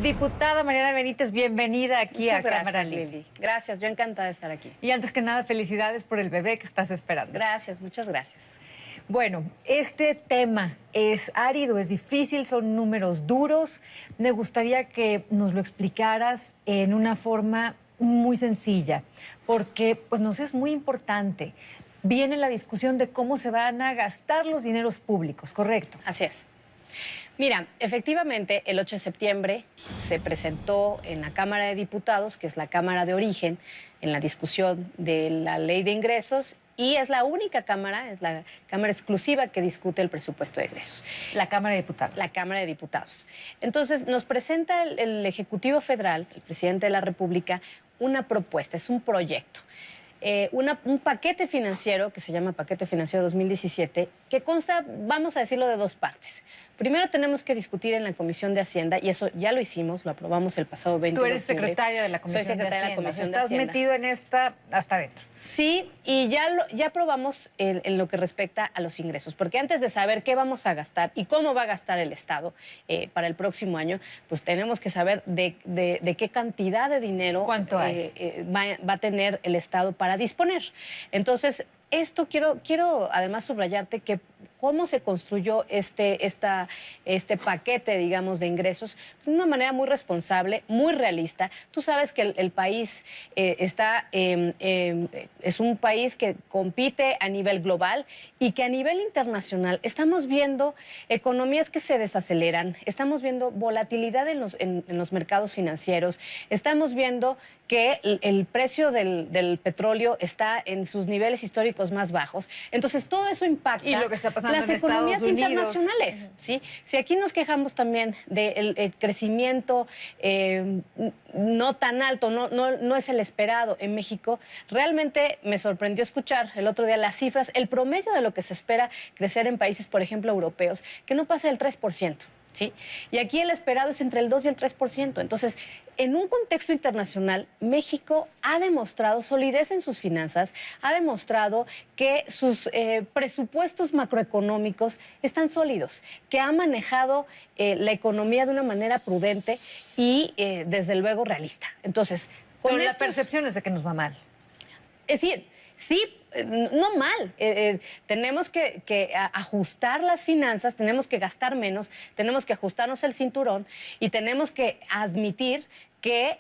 Diputada Mariana Benítez, bienvenida aquí Muchas a Cámara gracias, Libre. Lili. Gracias, yo encantada de estar aquí. Y antes que nada, felicidades por el bebé que estás esperando. Gracias, muchas gracias. Bueno, este tema es árido, es difícil, son números duros. Me gustaría que nos lo explicaras en una forma muy sencilla, porque pues nos es muy importante. Viene la discusión de cómo se van a gastar los dineros públicos, ¿correcto? Así es. Mira, efectivamente, el 8 de septiembre se presentó en la Cámara de Diputados, que es la Cámara de origen, en la discusión de la Ley de Ingresos, y es la única Cámara, es la Cámara exclusiva que discute el presupuesto de egresos. La Cámara de Diputados. La Cámara de Diputados. Entonces, nos presenta el Ejecutivo Federal, el presidente de la República, una propuesta, es un proyecto. Un paquete financiero que se llama Paquete Financiero 2017, que consta, vamos a decirlo, de dos partes. Primero tenemos que discutir en la Comisión de Hacienda, y eso ya lo hicimos, lo aprobamos el pasado 20 de octubre. Tú eres secretaria de la Comisión Soy secretaria de Hacienda. de la Comisión de Estás Hacienda. metido en esta hasta adentro. Sí, y ya aprobamos en lo que respecta a los ingresos, porque antes de saber qué vamos a gastar y cómo va a gastar el Estado para el próximo año, pues tenemos que saber de qué cantidad de dinero ¿Cuánto hay? Va a tener el Estado para disponer. Entonces, esto quiero además subrayarte que cómo se construyó este paquete, digamos, de ingresos de una manera muy responsable, muy realista. Tú sabes que el país es un país que compite a nivel global y que a nivel internacional estamos viendo economías que se desaceleran, estamos viendo volatilidad en los mercados financieros, estamos viendo que el precio del petróleo está en sus niveles históricos más bajos. Entonces, todo eso impacta Y lo que está pasando las en economías Estados Unidos. internacionales. ¿Sí? Si aquí nos quejamos también del crecimiento no tan alto, no es el esperado en México, realmente me sorprendió escuchar el otro día las cifras, el promedio de lo que se espera crecer en países, por ejemplo, europeos, que no pasa del 3%. ¿Sí? Y aquí el esperado es entre el 2 y el 3%. Entonces, en un contexto internacional, México ha demostrado solidez en sus finanzas, ha demostrado que sus presupuestos macroeconómicos están sólidos, que ha manejado la economía de una manera prudente y, desde luego, realista. Entonces, Pero la percepción es de que nos va mal. Es decir, sí, no mal. Tenemos que ajustar las finanzas, tenemos que gastar menos, tenemos que ajustarnos el cinturón y tenemos que admitir que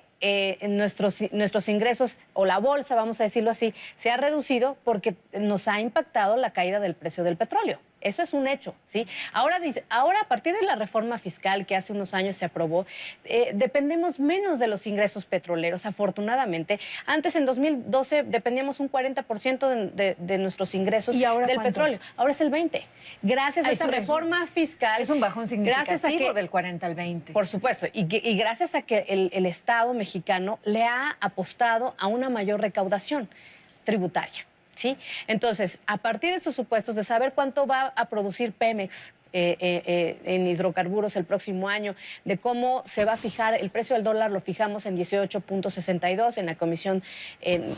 nuestros ingresos, o la bolsa, vamos a decirlo así, se ha reducido porque nos ha impactado la caída del precio del petróleo. Eso es un hecho, ¿sí? Ahora, a partir de la reforma fiscal que hace unos años se aprobó, dependemos menos de los ingresos petroleros, afortunadamente. Antes, en 2012, dependíamos un 40% de nuestros ingresos ¿Y ahora del cuánto? petróleo. Ahora es el 20%. Gracias a esta reforma fiscal. Es un bajón significativo gracias a que, del 40 al 20. Por supuesto, y gracias a que el Estado mexicano le ha apostado a una mayor recaudación tributaria. ¿Sí? Entonces, a partir de estos supuestos, de saber cuánto va a producir Pemex en hidrocarburos el próximo año, de cómo se va a fijar el precio del dólar, lo fijamos en 18.62 en la comisión,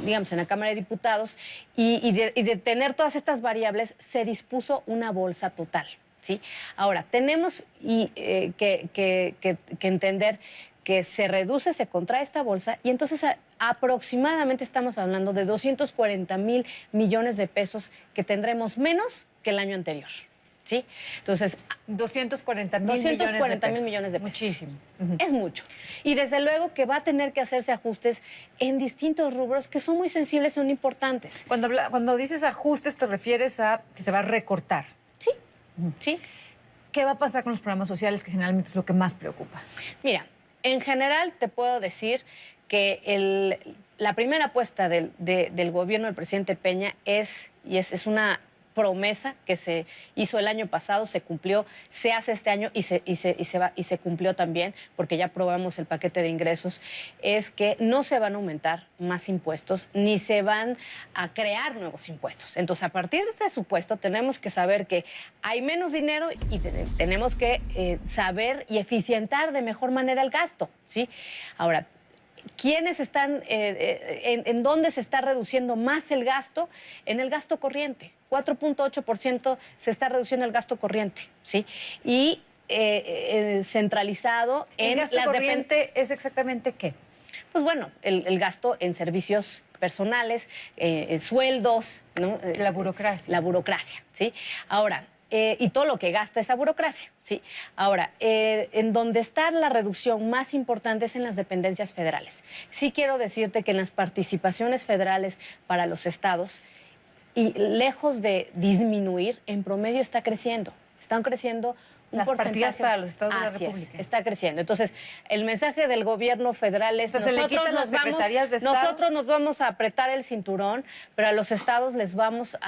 digamos, en la Cámara de Diputados, y de tener todas estas variables, se dispuso una bolsa total. ¿Sí? Ahora, tenemos que entender que se reduce, se contrae esta bolsa y entonces aproximadamente estamos hablando de 240,000 millones de pesos que tendremos menos que el año anterior. ¿Sí? Entonces, 240,000 millones de pesos. Muchísimo. Es mucho. Y desde luego que va a tener que hacerse ajustes en distintos rubros que son muy sensibles y son importantes. Cuando dices ajustes, te refieres a que se va a recortar. Sí, sí. ¿Qué va a pasar con los programas sociales, que generalmente es lo que más preocupa? Mira, en general te puedo decir que la primera apuesta del gobierno del presidente Peña es una promesa que se hizo el año pasado, se cumplió, se hace este año y se cumplió también, porque ya aprobamos el paquete de ingresos, es que no se van a aumentar más impuestos ni se van a crear nuevos impuestos. Entonces, a partir de este supuesto, tenemos que saber que hay menos dinero y tenemos que saber y eficientar de mejor manera el gasto, ¿sí? Ahora, ¿quiénes están, en dónde se está reduciendo más el gasto? En el gasto corriente. 4.8% se está reduciendo el gasto corriente, ¿sí? Y centralizado ¿El en gasto corriente es exactamente qué? Pues bueno, el gasto en servicios personales, sueldos, ¿no? La burocracia. La burocracia, ¿sí? Ahora, y todo lo que gasta esa burocracia, ¿sí? Ahora, en donde está la reducción más importante es en las dependencias federales. Sí quiero decirte que en las participaciones federales para los estados, y lejos de disminuir, en promedio está creciendo. Están creciendo un las porcentaje. Partidas para los estados de la Así República. está creciendo. Entonces, el mensaje del gobierno federal es Entonces, se le quitan las secretarías de Estado. nosotros nos vamos a apretar el cinturón, pero a los estados les vamos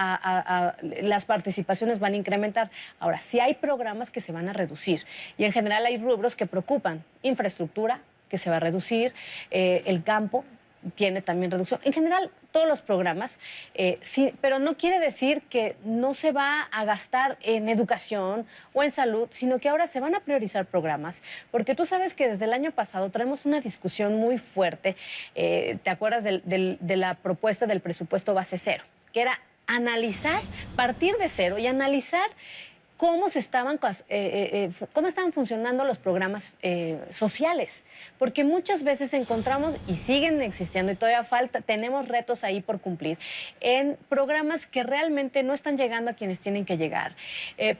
las participaciones van a incrementar. Ahora, sí hay programas que se van a reducir y en general hay rubros que preocupan. Infraestructura, que se va a reducir, el campo tiene también reducción. En general, todos los programas, sí, pero no quiere decir que no se va a gastar en educación o en salud, sino que ahora se van a priorizar programas, porque tú sabes que desde el año pasado traemos una discusión muy fuerte, ¿te acuerdas de la propuesta del presupuesto base cero? Que era analizar, partir de cero y analizar cómo estaban funcionando los programas sociales. Porque muchas veces encontramos, y siguen existiendo, y todavía tenemos retos ahí por cumplir, en programas que realmente no están llegando a quienes tienen que llegar.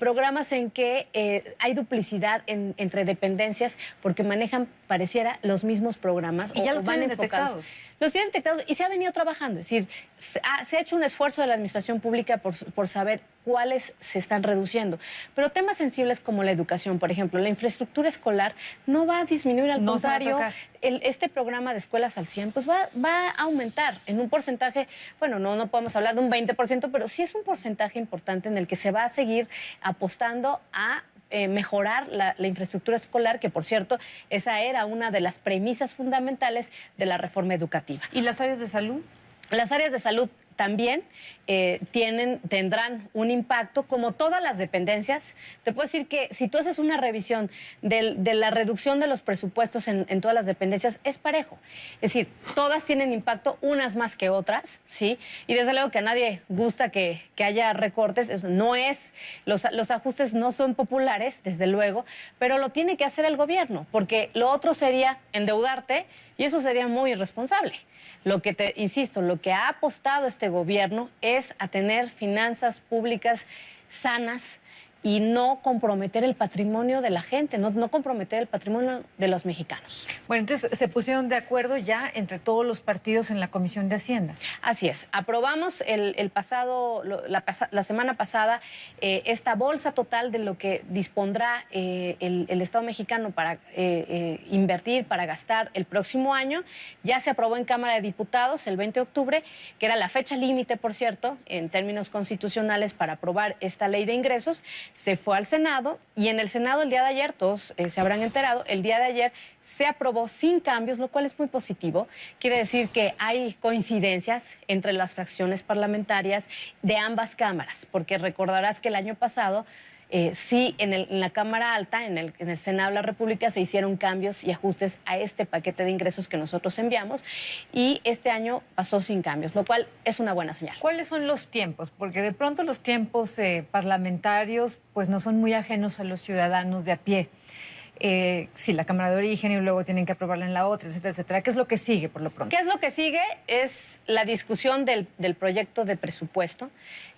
Programas en que hay duplicidad entre dependencias porque manejan, pareciera, los mismos programas. Y ya los van tienen enfocados. detectados. Los tienen detectados y se ha venido trabajando. Es decir, se ha hecho un esfuerzo de la administración pública por saber cuáles se están reduciendo. Pero temas sensibles como la educación, por ejemplo, la infraestructura escolar no va a disminuir, al contrario, este programa de Escuelas al 100 pues va a aumentar en un porcentaje, bueno, no podemos hablar de un 20%, pero sí es un porcentaje importante en el que se va a seguir apostando a mejorar la infraestructura escolar, que por cierto, esa era una de las premisas fundamentales de la reforma educativa. ¿Y las áreas de salud? Las áreas de salud también tendrán un impacto, como todas las dependencias. Te puedo decir que si tú haces una revisión de la reducción de los presupuestos en todas las dependencias, es parejo. Es decir, todas tienen impacto, unas más que otras, ¿sí? Y desde luego que a nadie gusta que haya recortes. No es, los ajustes no son populares, desde luego, pero lo tiene que hacer el gobierno, porque lo otro sería endeudarte y eso sería muy irresponsable. Insisto, lo que ha apostado este gobierno es a tener finanzas públicas sanas y no comprometer el patrimonio de la gente, no comprometer el patrimonio de los mexicanos. Bueno, entonces se pusieron de acuerdo ya entre todos los partidos en la Comisión de Hacienda. Así es. Aprobamos la semana pasada esta bolsa total de lo que dispondrá el Estado mexicano para invertir, para gastar el próximo año. Ya se aprobó en Cámara de Diputados el 20 de octubre, que era la fecha límite, por cierto, en términos constitucionales para aprobar esta ley de ingresos. Se fue al Senado y en el Senado el día de ayer, todos se habrán enterado, el día de ayer se aprobó sin cambios, lo cual es muy positivo. Quiere decir que hay coincidencias entre las fracciones parlamentarias de ambas cámaras, porque recordarás que el año pasado sí, en la Cámara Alta, en el Senado de la República, se hicieron cambios y ajustes a este paquete de ingresos que nosotros enviamos y este año pasó sin cambios, lo cual es una buena señal. ¿Cuáles son los tiempos? Porque de pronto los tiempos parlamentarios pues no son muy ajenos a los ciudadanos de a pie. Sí, la Cámara de Origen y luego tienen que aprobarla en la otra, etcétera, etcétera. ¿Qué es lo que sigue por lo pronto? ¿Qué es lo que sigue? Es la discusión del proyecto de presupuesto,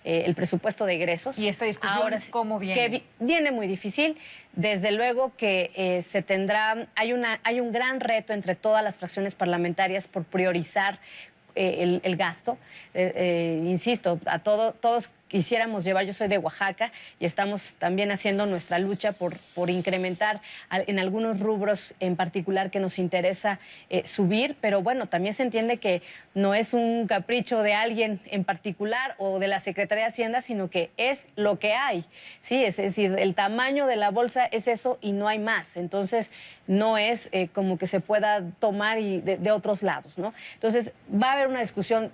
el presupuesto de egresos. ¿Y esta discusión ahora, cómo viene? Que viene muy difícil. Desde luego que hay un gran reto entre todas las fracciones parlamentarias por priorizar el gasto. Insisto, todos quisiéramos llevar, yo soy de Oaxaca y estamos también haciendo nuestra lucha por incrementar en algunos rubros en particular que nos interesa subir, pero bueno, también se entiende que no es un capricho de alguien en particular o de la Secretaría de Hacienda, sino que es lo que hay, ¿sí? Es decir, el tamaño de la bolsa es eso y no hay más, entonces no es como que se pueda tomar de otros lados, ¿no? Entonces va a haber una discusión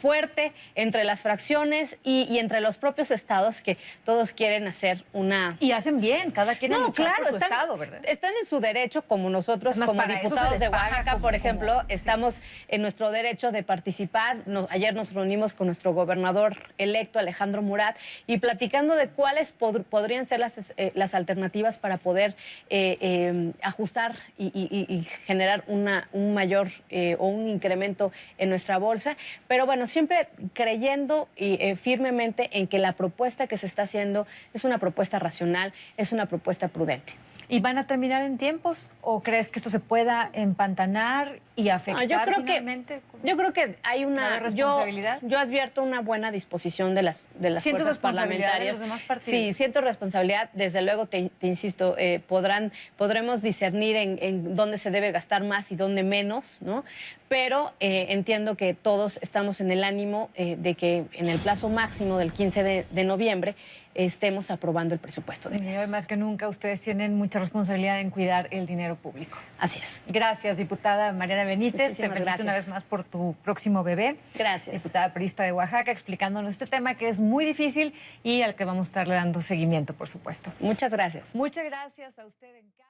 fuerte entre las fracciones, país y entre los propios estados que todos quieren hacer una... Y hacen bien, cada quien No, luchar claro, por su están, estado, ¿verdad? están en su derecho, como nosotros, Además, como para eso se diputados les de paga Oaxaca, como- por ejemplo, sí. estamos en nuestro derecho de participar. Ayer nos reunimos con nuestro gobernador electo, Alejandro Murat, y platicando de cuáles podrían ser las alternativas para poder ajustar y generar un mayor o un incremento en nuestra bolsa. Pero bueno, siempre creyendo firmemente en que la propuesta que se está haciendo es una propuesta racional, es una propuesta prudente. ¿Y van a terminar en tiempos? ¿O crees que esto se pueda empantanar y afectar finalmente? Yo creo que hay ¿Va a una haber responsabilidad? Yo advierto una buena disposición de las ¿Sientes fuerzas responsabilidad de parlamentarias. los demás partidos? Sí, siento responsabilidad. Desde luego, te insisto, podremos discernir en dónde se debe gastar más y dónde menos, ¿no? Pero entiendo que todos estamos en el ánimo de que en el plazo máximo del 15 de noviembre estemos aprobando el presupuesto de Y egresos. hoy más que nunca ustedes tienen mucha responsabilidad en cuidar el dinero público. Así es. Gracias, diputada Mariana Benítez. Te Muchísimas felicito gracias. una vez más por tu próximo bebé. Gracias. Diputada priista de Oaxaca, explicándonos este tema que es muy difícil y al que vamos a estarle dando seguimiento, por supuesto. Muchas gracias. Muchas gracias a usted en casa.